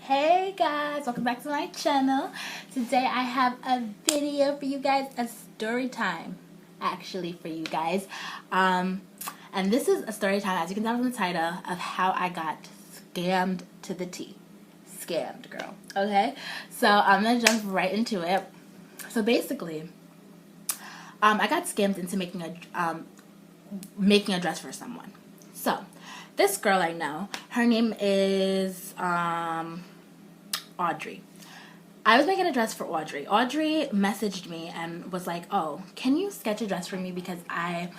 Hey guys, welcome back to my channel. Today I have a video for you guys, a story time actually for you guys. And this is a story time, as you can tell from the title, of how I got scammed to the T. Scammed, girl. Okay, so I'm gonna jump right into it. So basically, I got scammed into making a dress for someone. So this girl I know, her name is Audrey. I was making a dress for Audrey. Audrey messaged me and was like, "Oh, can you sketch a dress for me because I'm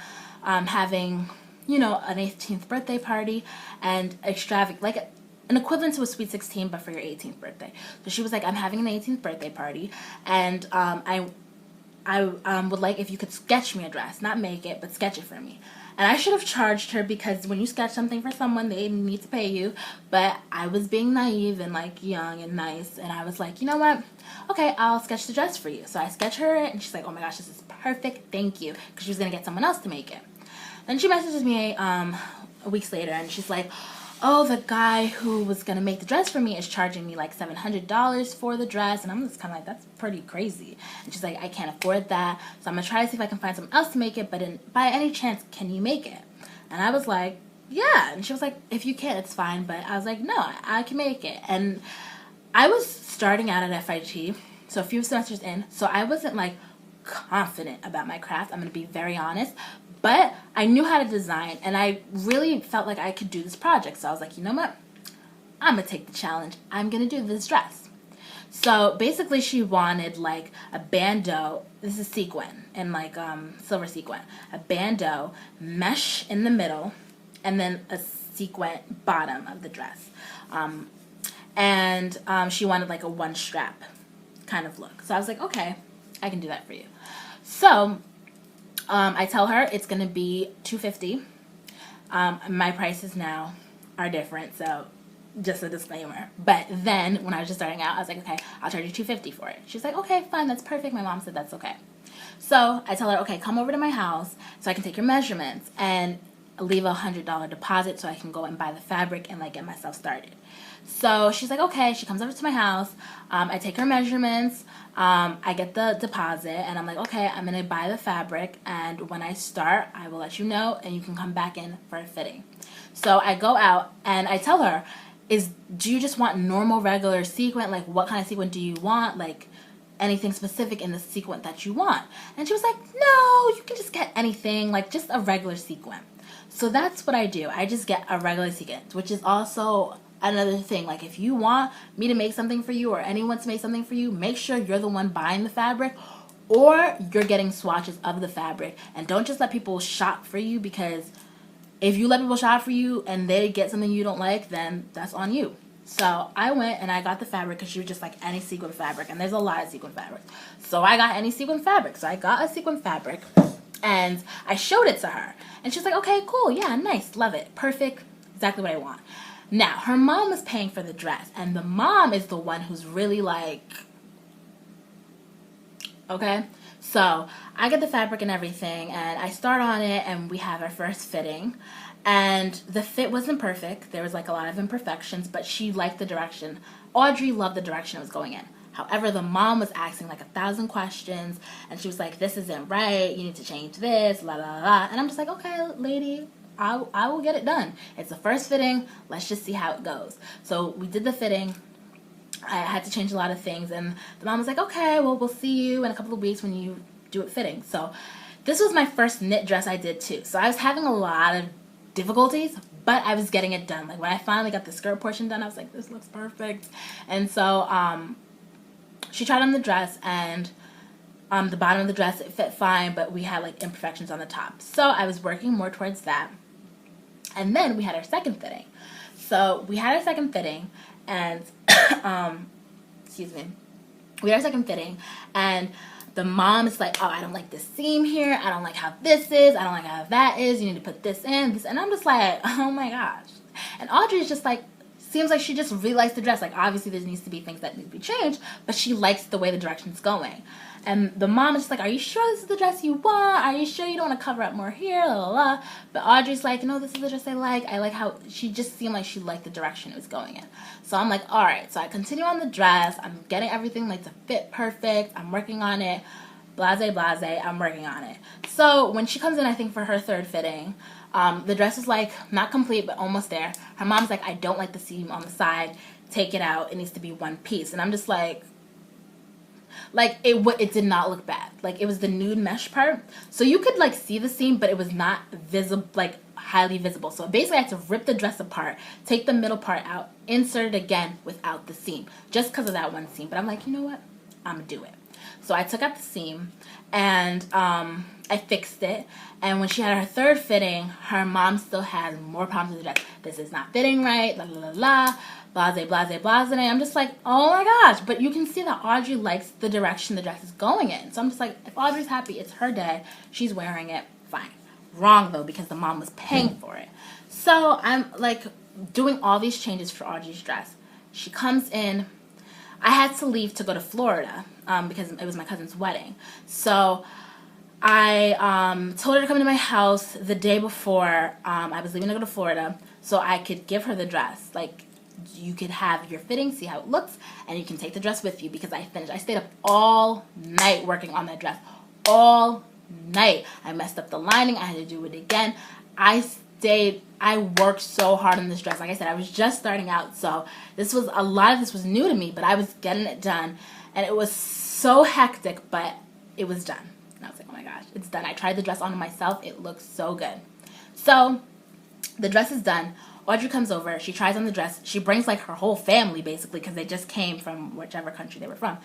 having, an 18th birthday party and like an equivalent to a sweet 16, but for your 18th birthday." So she was like, "I'm having an 18th birthday party, and I would like if you could sketch me a dress, not make it, but sketch it for me." And I should have charged her because when you sketch something for someone, they need to pay you. But I was being naive and like young and nice, and I was like, you know what? Okay, I'll sketch the dress for you. So I sketch her it, and she's like, "Oh my gosh, this is perfect, thank you," because she was gonna get someone else to make it. Then she messages me weeks later, and she's like, "Oh, the guy who was gonna make the dress for me is charging me like $700 for the dress," and I'm just kind of like, "That's pretty crazy." And she's like, "I can't afford that, so I'm gonna try to see if I can find someone else to make it. But by any chance, can you make it?" And I was like, "Yeah." And she was like, "If you can, it's fine." But I was like, "No, I can make it." And I was starting out at FIT, so a few semesters in, so I wasn't like confident about my craft. I'm gonna be very honest. But I knew how to design, and I really felt like I could do this project. So I was like, you know what? I'm going to take the challenge. I'm going to do this dress. So basically she wanted like a bandeau. This is sequin and like silver sequin. A bandeau, mesh in the middle, and then a sequin bottom of the dress. She wanted like a one strap kind of look. So I was like, okay, I can do that for you. So I tell her it's going to be $250. My prices now are different, so just a disclaimer. But then when I was just starting out, I was like, okay, I'll charge you $250 for it. She's like, okay, fine, that's perfect. My mom said that's okay. So I tell her, okay, come over to my house so I can take your measurements and leave a $100 deposit so I can go and buy the fabric and like get myself started. So she's like, okay. She comes over to my house. I take her measurements. I get the deposit, and I'm like, okay, I'm gonna buy the fabric, and when I start, I will let you know, and you can come back in for a fitting. So I go out and I tell her, do you just want normal regular sequin? Like, what kind of sequin do you want? Like, anything specific in the sequin that you want? And she was like, no, you can just get anything, like just a regular sequin. So that's what I do. I just get a regular sequin, which is also another thing. Like, if you want me to make something for you or anyone to make something for you, make sure you're the one buying the fabric or you're getting swatches of the fabric. And don't just let people shop for you, because if you let people shop for you and they get something you don't like, then that's on you. So I went and I got the fabric because she was just like, any sequin fabric, and there's a lot of sequin fabric. So I got any sequin fabric. So I got a sequin fabric and I showed it to her, and she's like, okay, cool, yeah, nice, love it, perfect, exactly what I want. Now, her mom was paying for the dress, and the mom is the one who's really like, okay? So I get the fabric and everything, and I start on it, and we have our first fitting, and the fit wasn't perfect. There was like a lot of imperfections, but she liked the direction. Audrey loved the direction it was going in. However, the mom was asking like 1,000 questions, and she was like, this isn't right, you need to change this, la la la. And I'm just like, okay, lady, I will get it done. It's the first fitting. Let's just see how it goes. So we did the fitting. I had to change a lot of things, and the mom was like, okay, well, we'll see you in a couple of weeks when you do it fitting. So this was my first knit dress I did too. So I was having a lot of difficulties, but I was getting it done. Like, when I finally got the skirt portion done, I was like, this looks perfect. And so she tried on the dress, and the bottom of the dress, it fit fine, but we had like imperfections on the top. So I was working more towards that. And then we had our second fitting. So we had our second fitting, and excuse me. We had our second fitting, and the mom is like, oh, I don't like this seam here. I don't like how this is. I don't like how that is. You need to put this in. This. And I'm just like, oh my gosh. And Audrey's just like, seems like she just really likes the dress. Like, obviously there needs to be things that need to be changed, but she likes the way the direction's going. And the mom is just like, are you sure this is the dress you want? Are you sure you don't want to cover up more here? La, la, la. But Audrey's like, no, this is the dress I like. I like how she just seemed like she liked the direction it was going in. So I'm like, all right. So I continue on the dress. I'm getting everything like to fit perfect. I'm working on it. Blase, blase. I'm working on it. So when she comes in, I think for her third fitting, the dress is like not complete, but almost there. Her mom's like, I don't like the seam on the side. Take it out. It needs to be one piece. And I'm just like it did not look bad. Like, it was the nude mesh part, so you could like see the seam, but it was not visible, like highly visible. So basically I had to rip the dress apart, take the middle part out, insert it again without the seam, just because of that one seam. But I'm like, you know what, I'm gonna do it. So I took out the seam and I fixed it. And when she had her third fitting, her mom still has more problems with the dress. This is not fitting right, la la la la, blase, blase, blase. And I'm just like, oh my gosh. But you can see that Audrey likes the direction the dress is going in. So I'm just like, if Audrey's happy, it's her day, she's wearing it, fine. Wrong though, because the mom was paying for it. So I'm like doing all these changes for Audrey's dress. She comes in. I had to leave to go to Florida because it was my cousin's wedding. So I told her to come to my house the day before I was leaving to go to Florida so I could give her the dress. Like, you could have your fitting, see how it looks, and you can take the dress with you, because I finished. I stayed up all night working on that dress. All night. I messed up the lining. I had to do it again. I worked so hard on this dress. Like I said, I was just starting out, so a lot of this was new to me, but I was getting it done, and it was so hectic, but it was done. And I was like, oh my gosh, it's done. I tried the dress on myself. It looks so good. So the dress is done. Audrey comes over. She tries on the dress. She brings like her whole family, basically, because they just came from whichever country they were from.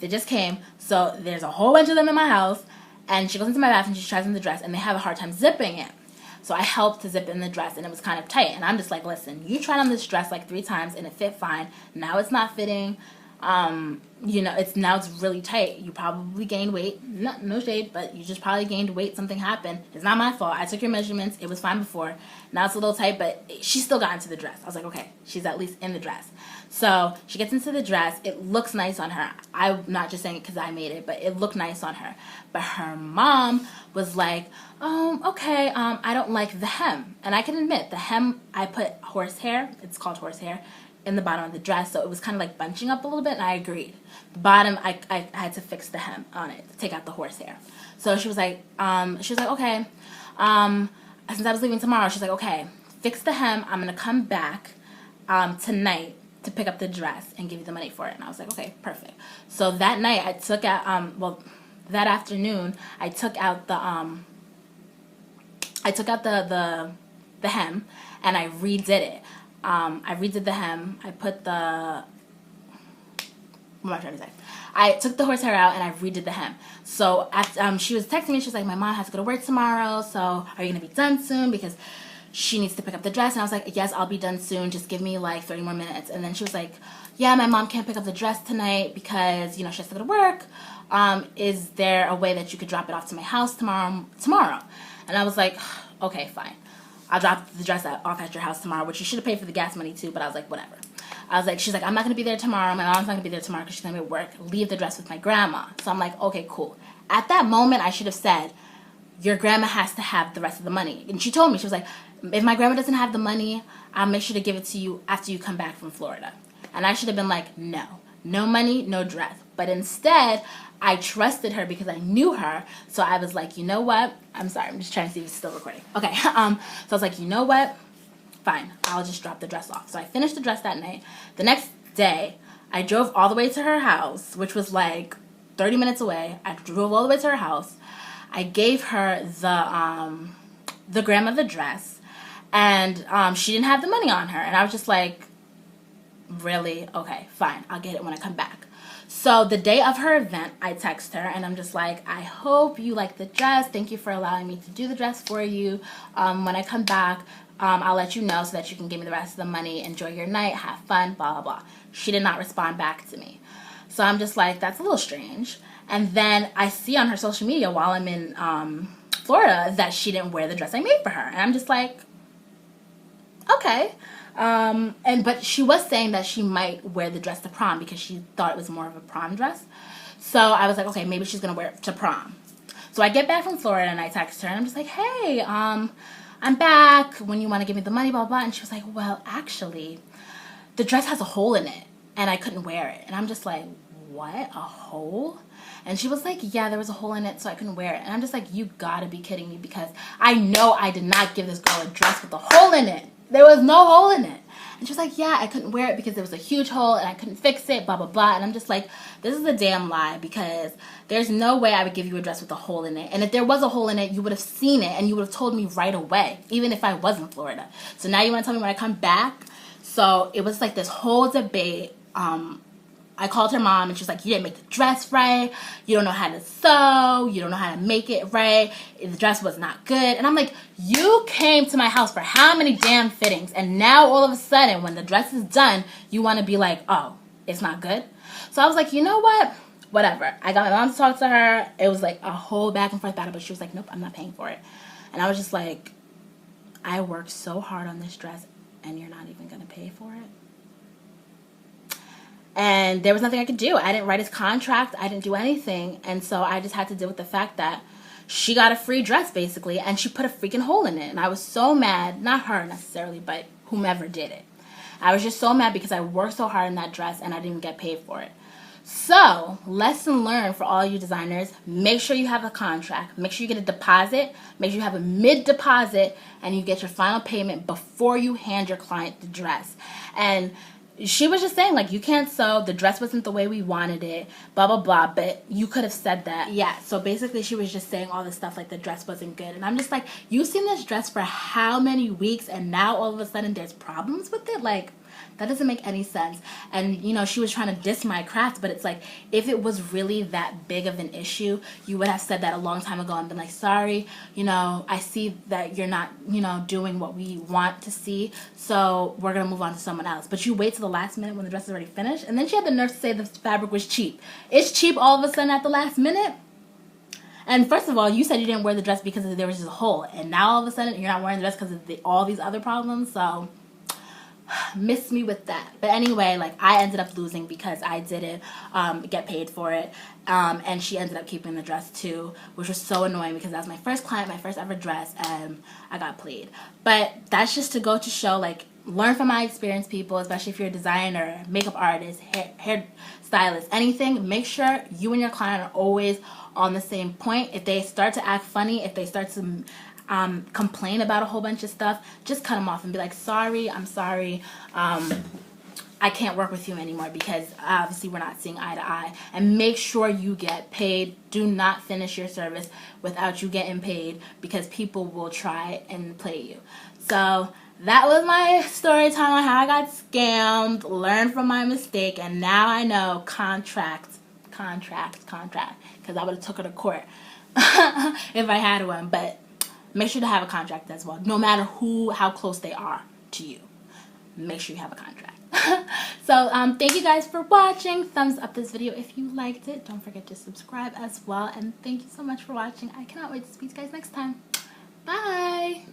They just came. So there's a whole bunch of them in my house. And she goes into my bathroom. She tries on the dress, and they have a hard time zipping it. So I helped to zip in the dress, and it was kind of tight. And I'm just like, listen, you tried on this dress like 3 times, and it fit fine. Now it's not fitting. It's really tight. You probably gained weight. No shade, but you just probably gained weight. Something happened. It's not my fault. I took your measurements. It was fine before. Now it's a little tight, but she still got into the dress. I was like, okay, she's at least in the dress. So she gets into the dress. It looks nice on her. I'm not just saying it because I made it, but it looked nice on her. But her mom was like, okay, I don't like the hem. And I can admit, the hem, I put horsehair. It's called horsehair in the bottom of the dress, so it was kind of like bunching up a little bit, and I agreed. The bottom, I had to fix the hem on it, to take out the horsehair. So she was like, okay, since I was leaving tomorrow, she's like, okay, fix the hem. I'm gonna come back tonight to pick up the dress and give you the money for it. And I was like, okay, perfect. So that night, I took out, that afternoon, I took out the hem, and I redid it. I redid the hem. I put what am I trying to say? I took the horsehair out and I redid the hem. So after, she was texting me. She was like, my mom has to go to work tomorrow, so are you going to be done soon? Because she needs to pick up the dress. And I was like, yes, I'll be done soon. Just give me like 30 more minutes. And then she was like, yeah, my mom can't pick up the dress tonight because, she has to go to work. Is there a way that you could drop it off to my house tomorrow? And I was like, okay, fine. I'll drop the dress off at your house tomorrow, which you should have paid for the gas money too, but I was like, whatever. She's like, I'm not going to be there tomorrow. My mom's not going to be there tomorrow because she's going to be at work. Leave the dress with my grandma. So I'm like, okay, cool. At that moment, I should have said, your grandma has to have the rest of the money. And she told me, she was like, if my grandma doesn't have the money, I'll make sure to give it to you after you come back from Florida. And I should have been like, no money, no dress. But instead, I trusted her because I knew her. So I was like, you know what? I'm sorry. I'm just trying to see if it's still recording. Okay. So I was like, you know what? Fine. I'll just drop the dress off. So I finished the dress that night. The next day, I drove all the way to her house, which was like 30 minutes away. I drove all the way to her house. I gave her the grandma dress, and she didn't have the money on her. And I was just like, really? Okay, fine. I'll get it when I come back. So the day of her event, I text her, and I'm just like, I hope you like the dress. Thank you for allowing me to do the dress for you. When I come back, I'll let you know so that you can give me the rest of the money. Enjoy your night. Have fun, blah, blah, blah. She did not respond back to me. So I'm just like, that's a little strange. And then I see on her social media while I'm in Florida that she didn't wear the dress I made for her. And I'm just like, okay. But she was saying that she might wear the dress to prom because she thought it was more of a prom dress. So I was like, okay, maybe she's gonna wear it to prom. So I get back from Florida and I text her and I'm just like, hey, I'm back. When you want to give me the money, blah, blah, blah. And she was like, well, actually, the dress has a hole in it and I couldn't wear it. And I'm just like, what? A hole? And she was like, yeah, there was a hole in it, so I couldn't wear it. And I'm just like, you gotta be kidding me, because I know I did not give this girl a dress with a hole in it. There was no hole in it. And she was like, yeah, I couldn't wear it because there was a huge hole and I couldn't fix it, blah, blah, blah. And I'm just like, this is a damn lie, because there's no way I would give you a dress with a hole in it. And if there was a hole in it, you would have seen it and you would have told me right away, even if I was in Florida. So now you want to tell me when I come back? So it was like this whole debate. I called her mom and she was like, you didn't make the dress right. You don't know how to sew. You don't know how to make it right. The dress was not good. And I'm like, you came to my house for how many damn fittings? And now all of a sudden, when the dress is done, you want to be like, oh, it's not good? So I was like, you know what? Whatever. I got my mom to talk to her. It was like a whole back and forth battle, but she was like, nope, I'm not paying for it. And I was just like, I worked so hard on this dress and you're not even going to pay for it? And there was nothing I could do. I didn't write his contract. I didn't do anything. And so I just had to deal with the fact that she got a free dress, basically, and she put a freaking hole in it. And I was so mad. Not her necessarily, but whomever did it. I was just so mad because I worked so hard on that dress and I didn't get paid for it. So, lesson learned for all you designers, make sure you have a contract. Make sure you get a deposit. Make sure you have a mid-deposit and you get your final payment before you hand your client the dress. And she was just saying, like, you can't sew, the dress wasn't the way we wanted it, blah, blah, blah, but you could have said that. Yeah, so basically she was just saying all this stuff like the dress wasn't good. And I'm just like, you've seen this dress for how many weeks and now all of a sudden there's problems with it? Like, that doesn't make any sense. And, you know, she was trying to diss my craft, but it's like, if it was really that big of an issue, you would have said that a long time ago and been like, sorry, you know, I see that you're not, you know, doing what we want to see, so we're going to move on to someone else. But you wait till the last minute when the dress is already finished, and then she had the nerve to say the fabric was cheap. It's cheap all of a sudden at the last minute? And first of all, you said you didn't wear the dress because there was just a hole, and now all of a sudden you're not wearing the dress because of all these other problems, so miss me with that. But anyway, like, I ended up losing because I didn't get paid for it, and she ended up keeping the dress too, which was so annoying because that was my first client, my first ever dress, and I got played. But that's just to go to show, like, learn from my experience, people, especially if you're a designer, makeup artist, hair stylist, anything. Make sure you and your client are always on the same point. If they start to act funny, if they start to complain about a whole bunch of stuff, just cut them off and be like, sorry, I'm sorry, I can't work with you anymore because obviously we're not seeing eye to eye. And make sure you get paid. Do not finish your service without you getting paid, because people will try and play you. So that was my story time on how I got scammed, learned from my mistake, and now I know contract, because I would have took her to court if I had one. But make sure to have a contract as well, no matter how close they are to you. Make sure you have a contract. So thank you guys for watching. Thumbs up this video if you liked it. Don't forget to subscribe as well. And thank you so much for watching. I cannot wait to speak to you guys next time. Bye.